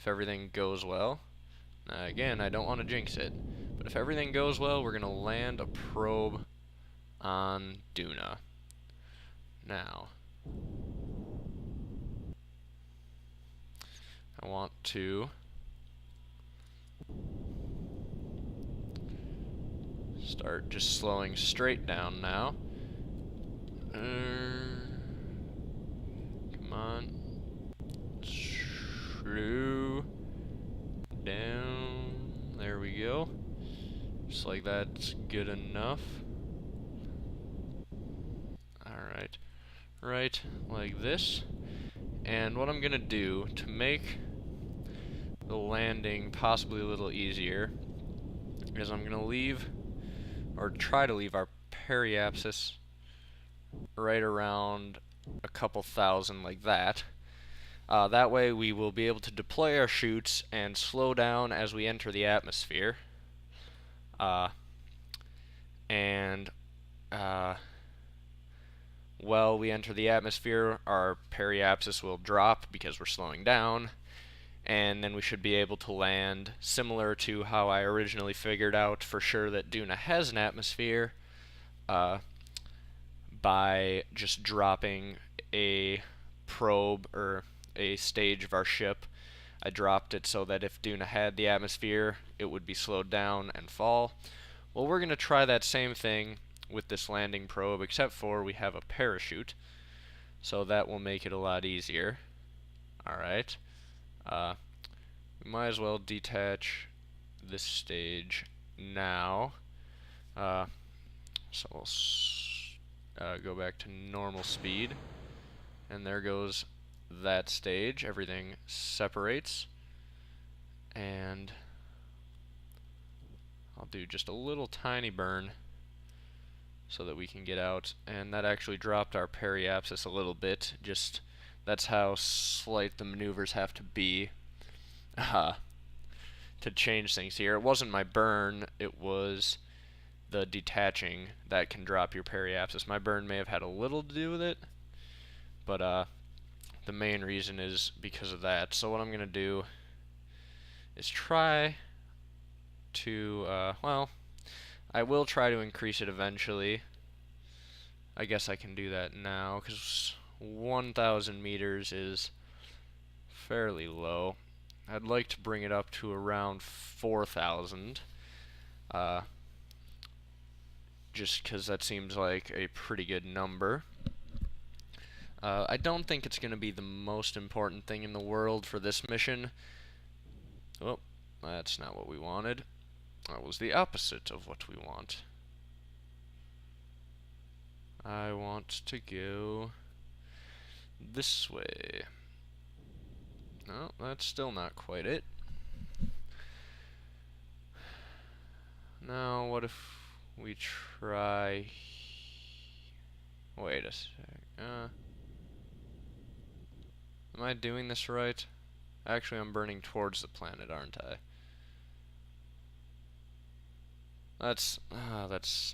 if everything goes well. Again, I don't want to jinx it, but if everything goes well, we're going to land a probe on Duna. Now, I want to start just slowing straight down now. Come on. Slow down. There we go. Just like that's good enough. Alright. Right, like this. And what I'm gonna do to make the landing possibly a little easier is I'm gonna leave, or try to leave, our periapsis right around a couple thousand, like that. That way we will be able to deploy our chutes and slow down as we enter the atmosphere. While we enter the atmosphere, our periapsis will drop because we're slowing down, and then we should be able to land similar to how I originally figured out for sure that Duna has an atmosphere, by just dropping a probe or a stage of our ship. I dropped it so that if Duna had the atmosphere, it would be slowed down and fall. Well, we're going to try that same thing with this landing probe, except for we have a parachute, so that will make it a lot easier. Alright. We might as well detach this stage now. So we'll go back to normal speed, and there goes that stage. Everything separates, and I'll do just a little tiny burn so that we can get out, and that actually dropped our periapsis a little bit. Just that's how slight the maneuvers have to be to change things here. It wasn't my burn, it was the detaching that can drop your periapsis. My burn may have had a little to do with it, but the main reason is because of that. So what I'm going to do is try to, well, I will try to increase it eventually. I guess I can do that now, because 1,000 meters is fairly low. I'd like to bring it up to around 4,000. Just because that seems like a pretty good number. I don't think it's going to be the most important thing in the world for this mission. Oh, that's not what we wanted. That was the opposite of what we want. I want to go this way. No, that's still not quite it. Now, what if we try... Wait a sec. Am I doing this right? Actually, I'm burning towards the planet, aren't I? That's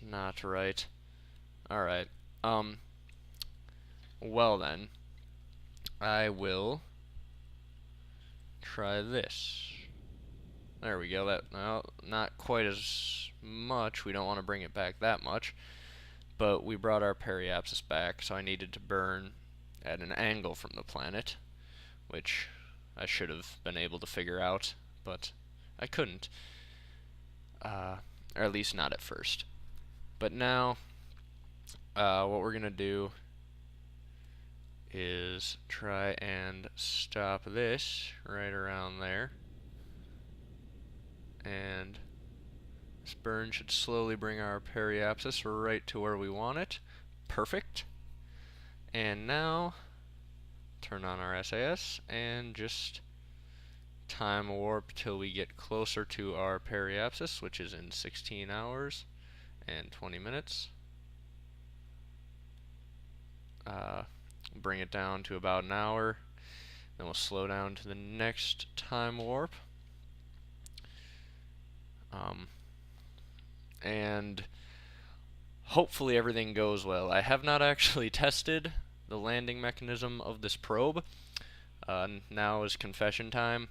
not right. Alright. Well then, I will try this. There we go. That, well, not quite as much. We don't want to bring it back that much. But we brought our periapsis back, so I needed to burn at an angle from the planet, which I should have been able to figure out, but I couldn't. Or at least not at first. But now, what we're going to do is try and stop this right around there. And this burn should slowly bring our periapsis right to where we want it. Perfect. And now, turn on our SAS and just time warp till we get closer to our periapsis, which is in 16 hours and 20 minutes. Bring it down to about an hour, then we'll slow down to the next time warp. And hopefully everything goes well. I have not actually tested the landing mechanism of this probe. Now is confession time.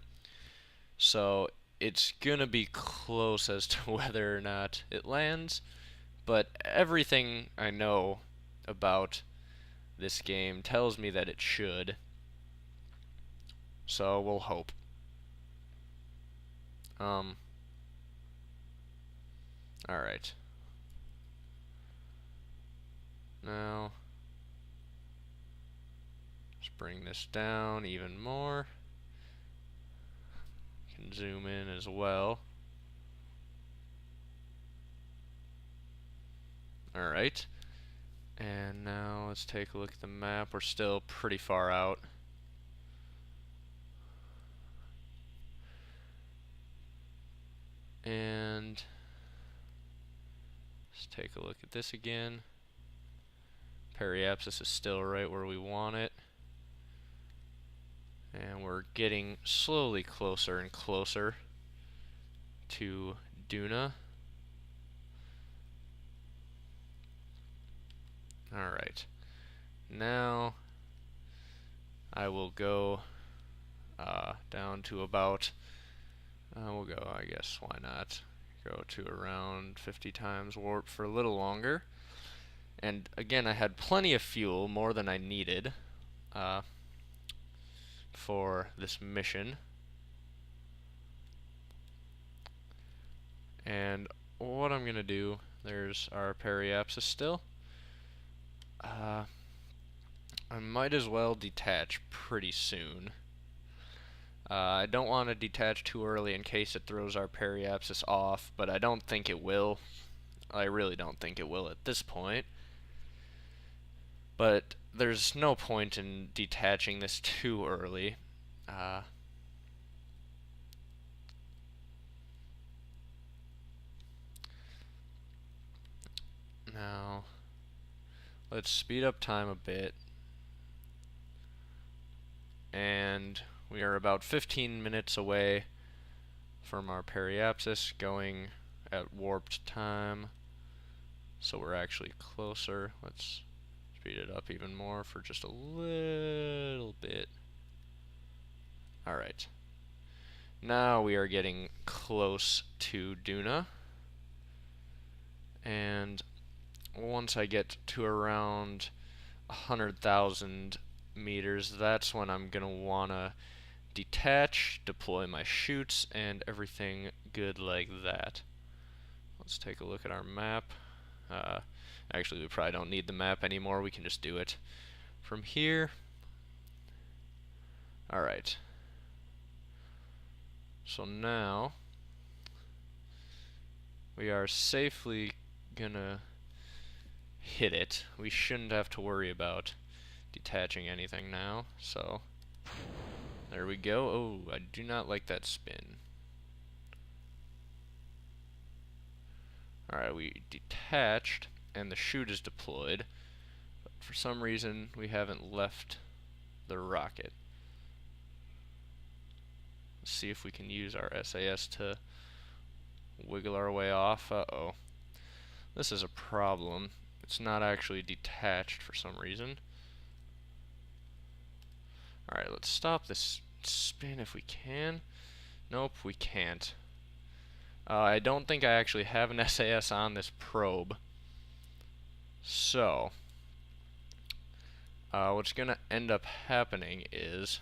So it's gonna be close as to whether or not it lands, but everything I know about this game tells me that it should. So we'll hope. Um, alright. Now, let's bring this down even more. Can zoom in as well. Alright. And now let's take a look at the map. We're still pretty far out. And let's take a look at this again. Periapsis is still right where we want it. And we're getting slowly closer and closer to Duna. Alright. Now I will go down to about, we'll go, I guess, why not? Go to around 50 times warp for a little longer. And again, I had plenty of fuel, more than I needed, for this mission. And what I'm gonna do, there's our periapsis still. I might as well detach pretty soon. I don't want to detach too early in case it throws our periapsis off, but I don't think it will. I really don't think it will at this point. But there's no point in detaching this too early. Now, let's speed up time a bit. And we are about 15 minutes away from our periapsis, going at warped time. So we're actually closer. Let's speed it up even more for just a little bit. Alright. Now we are getting close to Duna. And once I get to around 100,000 meters, that's when I'm going to want to detach, deploy my chutes, and everything good like that. Let's take a look at our map. Actually, we probably don't need the map anymore. We can just do it from here. Alright. So now we are safely gonna hit it. We shouldn't have to worry about detaching anything now. So there we go. Oh, I do not like that spin. Alright, we detached and the chute is deployed, but for some reason we haven't left the rocket. Let's see if we can use our SAS to wiggle our way off. Uh-oh. This is a problem. It's not actually detached for some reason. Alright, let's stop this spin if we can. Nope, we can't. I don't think I actually have an SAS on this probe. So, what's going to end up happening is,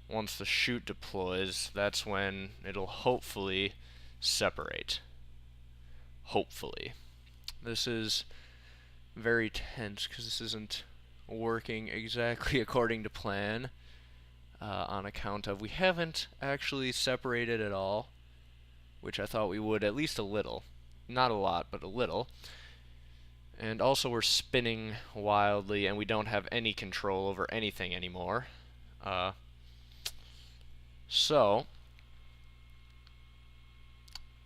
once the chute deploys, that's when it'll hopefully separate. Hopefully. This is very tense because this isn't working exactly according to plan, on account of we haven't actually separated at all, which I thought we would at least a little. Not a lot, but a little. And also we're spinning wildly and we don't have any control over anything anymore. So,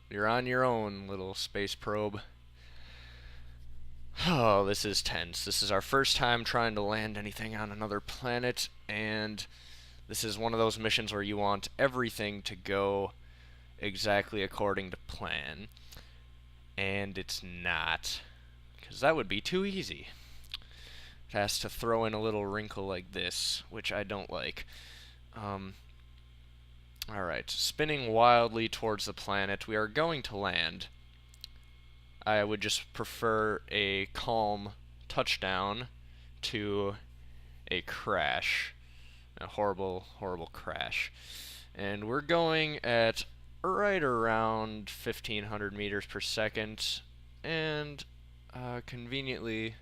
you're on your own, little space probe. Oh, this is tense. This is our first time trying to land anything on another planet, and this is one of those missions where you want everything to go exactly according to plan. And it's not, because that would be too easy. It has to throw in a little wrinkle like this, which I don't like. Alright, spinning wildly towards the planet. We are going to land. I would just prefer a calm touchdown to a crash. A horrible, horrible crash. And we're going at right around 1500 meters per second. And conveniently,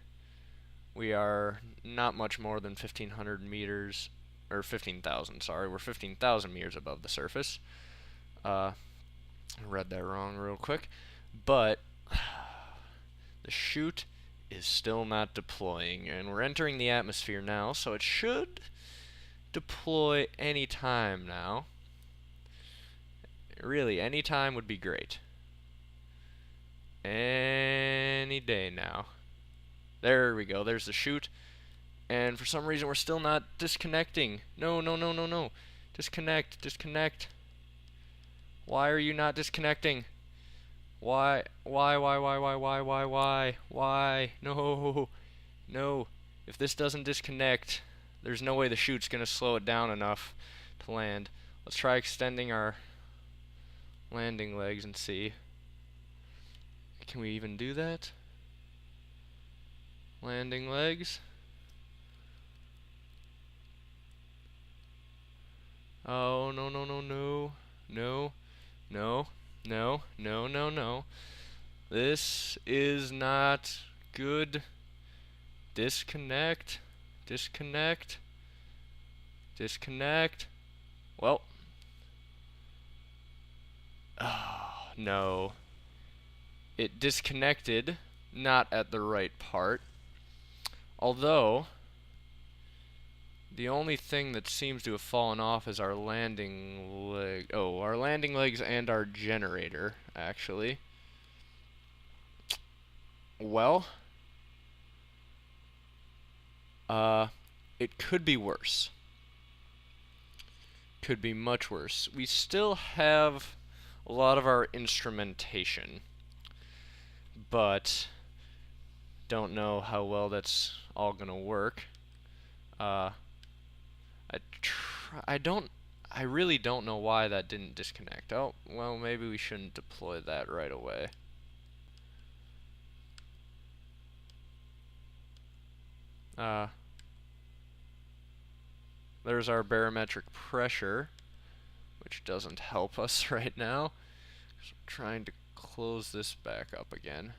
we are not much more than 1500 meters, or 15,000, sorry. We're 15,000 meters above the surface. I read that wrong real quick. But the chute is still not deploying, and we're entering the atmosphere now, so it should deploy any time now. Really, any time would be great. Any day now. There we go, there's the chute. And for some reason we're still not disconnecting. No, no, no, no, no. Disconnect, disconnect. Why are you not disconnecting? Why? Why? No. No. If this doesn't disconnect, there's no way the chute's gonna slow it down enough to land. Let's try extending our landing legs and see. Can we even do that? Landing legs. Oh, no, no, no, no. No. No. No. No, no, no. This is not good. Disconnect. Disconnect. Disconnect. Well. Oh, no. It disconnected, not at the right part. Although, the only thing that seems to have fallen off is our landing leg. Oh, our landing legs and our generator, actually. Well, it could be worse. Could be much worse. We still have a lot of our instrumentation, but don't know how well that's all gonna work. I really don't know why that didn't disconnect. Oh, well, maybe we shouldn't deploy that right away. There's our barometric pressure, which doesn't help us right now. So I'm trying to close this back up again.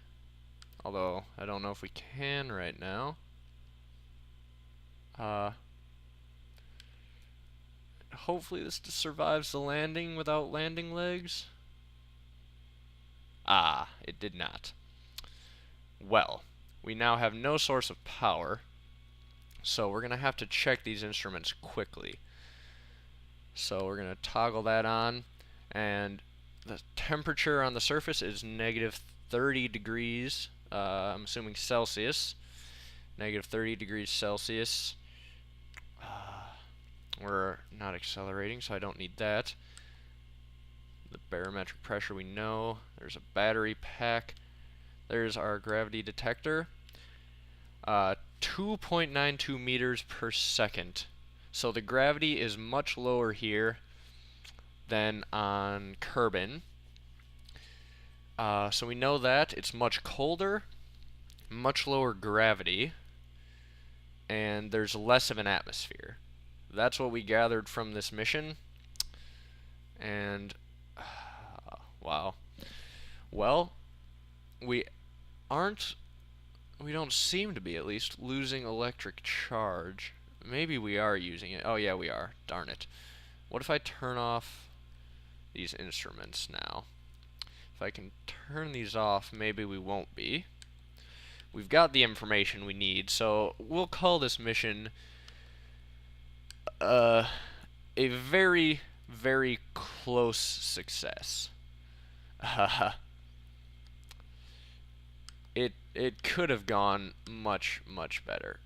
Although, I don't know if we can right now. Hopefully this survives the landing without landing legs. Ah, it did not. Well, we now have no source of power, so we're going to have to check these instruments quickly. So we're going to toggle that on, and the temperature on the surface is negative 30 degrees, I'm assuming Celsius. Negative 30 degrees Celsius. We're not accelerating, so I don't need that. The barometric pressure we know. There's a battery pack. There's our gravity detector. 2.92 meters per second. So the gravity is much lower here than on Kerbal. So we know that. It's much colder, much lower gravity, and there's less of an atmosphere. That's what we gathered from this mission. And wow. Well, we don't seem to be, at least, losing electric charge. Maybe we are using it. Oh yeah, we are. Darn it. What if I turn off these instruments now? If I can turn these off, maybe we won't be. We've got the information we need, so we'll call this mission a very, very close success. It could have gone much, much better.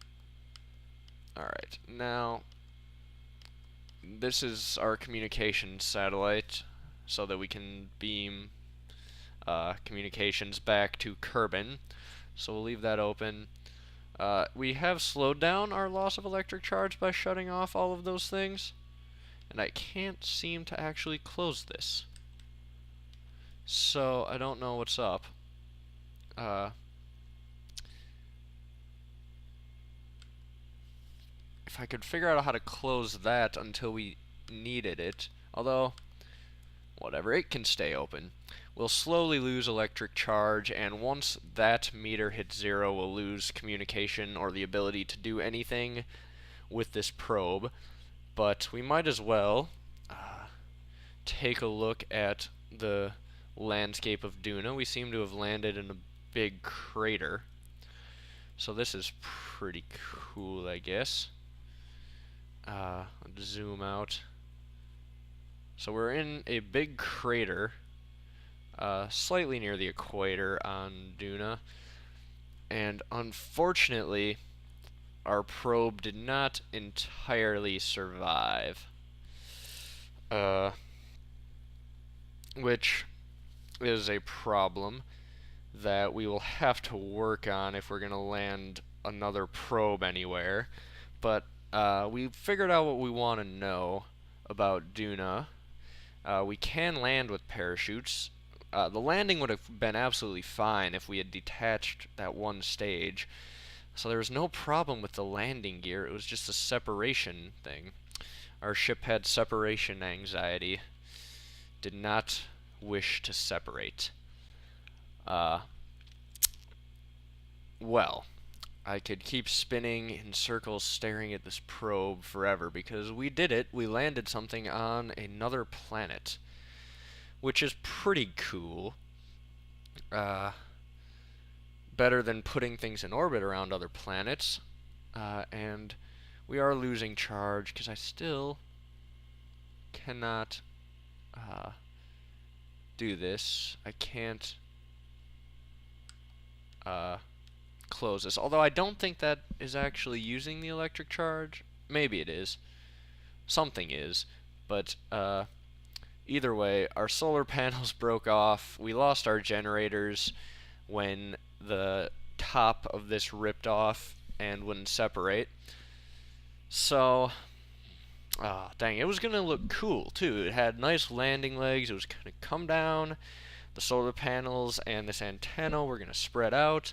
Alright, now this is our communications satellite, so that we can beam communications back to Kerbal. So we'll leave that open. We have slowed down our loss of electric charge by shutting off all of those things. and I can't seem to actually close this. So I don't know what's up. If I could figure out how to close that until we needed it, although, whatever, it can stay open. We'll slowly lose electric charge, and once that meter hits 0, we'll lose communication or the ability to do anything with this probe. But we might as well take a look at the landscape of Duna. We seem to have landed in a big crater. So this is pretty cool, I guess. Let's zoom out. So we're in a big crater, slightly near the equator on Duna, and unfortunately, our probe did not entirely survive, which is a problem that we will have to work on if we're going to land another probe anywhere. But we figured out what we want to know about Duna. We can land with parachutes. The landing would have been absolutely fine if we had detached that one stage. So there was no problem with the landing gear. It was just a separation thing. Our ship had separation anxiety. Did not wish to separate. Well, I could keep spinning in circles staring at this probe forever because we did it. We landed something on another planet, which is pretty cool. Better than putting things in orbit around other planets. And we are losing charge because I still cannot do this. I can't close this. Although I don't think that is actually using the electric charge. Maybe it is. Something is. But either way, our solar panels broke off. We lost our generators when the top of this ripped off and wouldn't separate. So, dang, it was going to look cool, too. It had nice landing legs. It was going to come down. The solar panels and this antenna were going to spread out,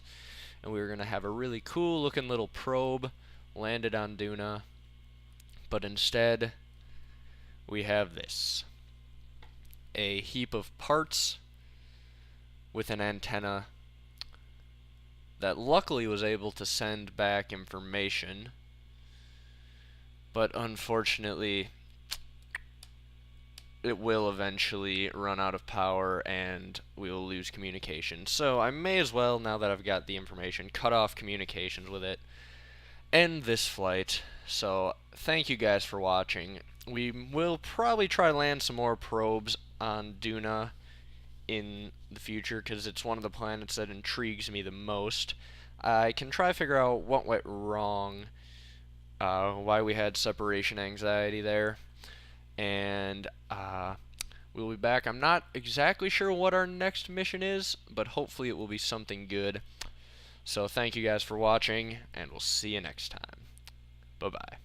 and we were going to have a really cool looking little probe landed on Duna. But instead, we have this. A heap of parts with an antenna that luckily was able to send back information, but unfortunately it will eventually run out of power and we will lose communication. So I may as well, now that I've got the information, cut off communications with it, end this flight. So thank you guys for watching. We will probably try to land some more probes on Duna in the future because it's one of the planets that intrigues me the most. I can try to figure out what went wrong, why we had separation anxiety there, and we'll be back. I'm not exactly sure what our next mission is, but hopefully it will be something good. So thank you guys for watching, and we'll see you next time. Bye-bye.